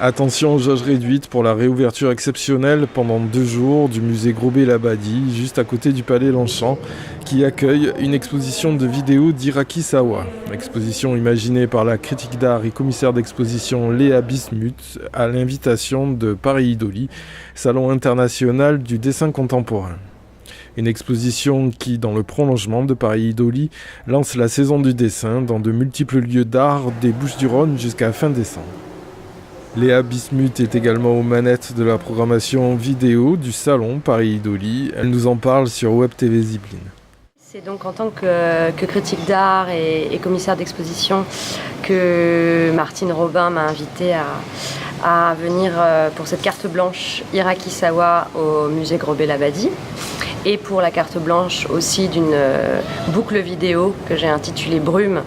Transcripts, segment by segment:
Attention, jauge réduite pour la réouverture exceptionnelle pendant 2 jours du musée Grobet-Labadie, juste à côté du Palais Longchamp, qui accueille une exposition de vidéos d'Iraki Sawa. Exposition imaginée par la critique d'art et commissaire d'exposition Léa Bismuth à l'invitation de Paris Idoli, salon international du dessin contemporain. Une exposition qui, dans le prolongement de Paris Idoli, lance la saison du dessin dans de multiples lieux d'art des Bouches-du-Rhône jusqu'à fin décembre. Léa Bismuth est également aux manettes de la programmation vidéo du salon Paris Idoli. Elle nous en parle sur Web TV Zipline. C'est donc en tant que critique d'art et commissaire d'exposition que Martine Robin m'a invitée à venir pour cette carte blanche Iraki Sawa au musée Grobet-Labadie et pour la carte blanche aussi d'une boucle vidéo que j'ai intitulée Brume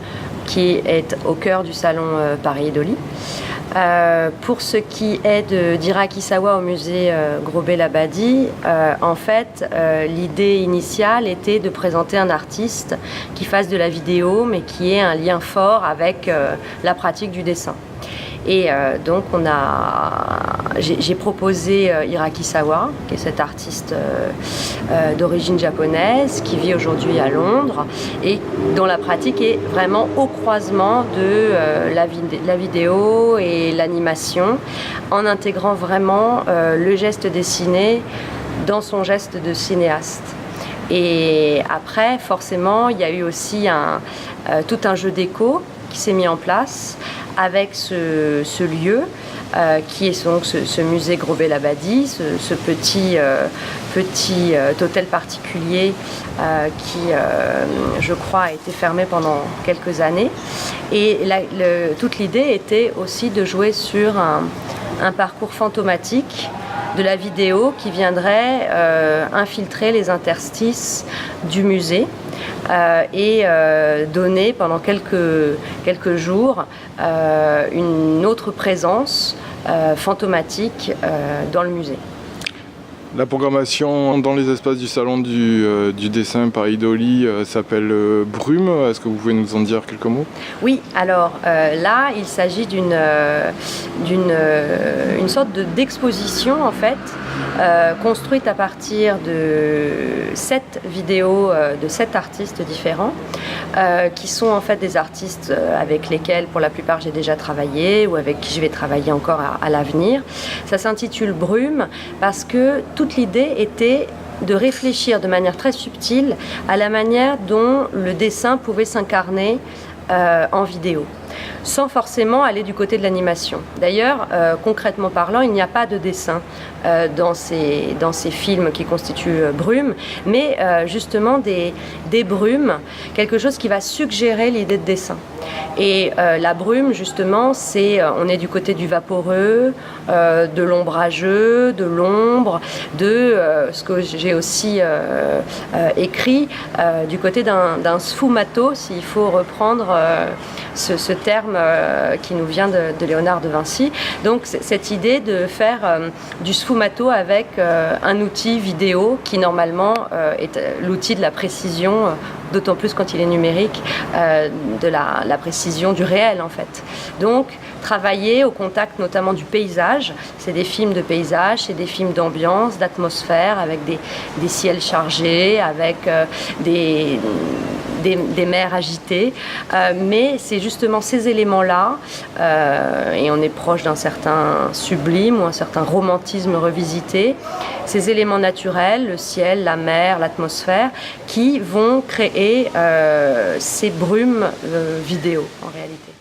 qui est au cœur du salon Paris Idoli. Pour ce qui est d'Iraki Sawa au musée Grobet-Labadie, en fait, l'idée initiale était de présenter un artiste qui fasse de la vidéo, mais qui ait un lien fort avec la pratique du dessin. Et donc j'ai proposé Iraki Sawa, qui est cet artiste d'origine japonaise, qui vit aujourd'hui à Londres et dont la pratique est vraiment au croisement de la vidéo et l'animation, en intégrant vraiment le geste dessiné dans son geste de cinéaste. Et après, forcément, il y a eu aussi tout un jeu d'écho qui s'est mis en place avec ce lieu qui est donc ce musée Grobet-Labadie, ce petit hôtel particulier qui, je crois, a été fermé pendant quelques années. Et toute l'idée était aussi de jouer sur un parcours fantomatique de la vidéo qui viendrait infiltrer les interstices du musée et donner pendant quelques jours une autre présence fantomatique dans le musée. La programmation dans les espaces du salon du dessin Paris Idoli s'appelle Brume. Est-ce que vous pouvez nous en dire quelques mots ? Oui, alors là, il s'agit d'une sorte d'exposition en fait, construite à partir de 7 vidéos de 7 artistes différents, qui sont en fait des artistes avec lesquels pour la plupart j'ai déjà travaillé ou avec qui je vais travailler encore à l'avenir. Ça s'intitule Brume parce que toute l'idée était de réfléchir de manière très subtile à la manière dont le dessin pouvait s'incarner en vidéo, sans forcément aller du côté de l'animation. D'ailleurs, concrètement parlant, il n'y a pas de dessin dans ces films qui constituent Brume, mais justement des brumes, quelque chose qui va suggérer l'idée de dessin. Et la brume, justement, on est du côté du vaporeux, de l'ombrageux, de l'ombre, de ce que j'ai aussi écrit, du côté d'un sfumato, s'il faut reprendre ce terme qui nous vient de Léonard de Vinci. Donc cette idée de faire du sfumato avec un outil vidéo qui normalement est l'outil de la précision, d'autant plus quand il est numérique, de la précision du réel en fait. Donc travailler au contact notamment du paysage, c'est des films de paysage, c'est des films d'ambiance, d'atmosphère, avec des ciels chargés, avec des mers agitées, mais c'est justement ces éléments-là, et on est proche d'un certain sublime ou un certain romantisme revisité, ces éléments naturels, le ciel, la mer, l'atmosphère, qui vont créer ces brumes vidéo en réalité.